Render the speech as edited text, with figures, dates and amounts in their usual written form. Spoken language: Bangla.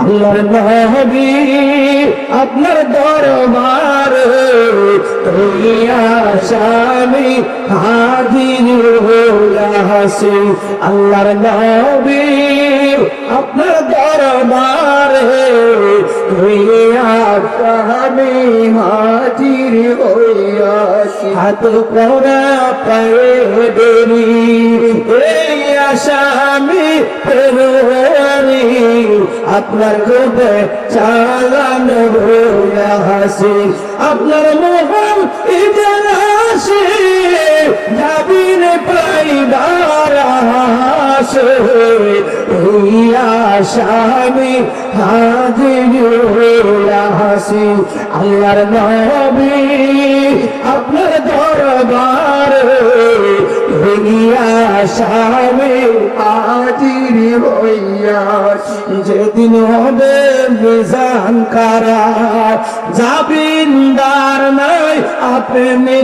আল্লাহর নবী আপনার দরবার আসামি হাজির হইয়াছি। আল্লাহর নবী আপনার দরবার আসামি হাজির হইয়াছি। হাত পরা পায়ে দেরি এই আসামি পেরোয়ারি আপনার গোবে চালানো হাসি। আপনার মোহন ইদাসে যাবিন পাইবার আসে আসামি হাজির হাসি। আল্লাহর নবী আপনার দরবার আসামি হাজির হইয়াছি। যেদিন হবে মিজান কারা জাবিনদার নাই আপনি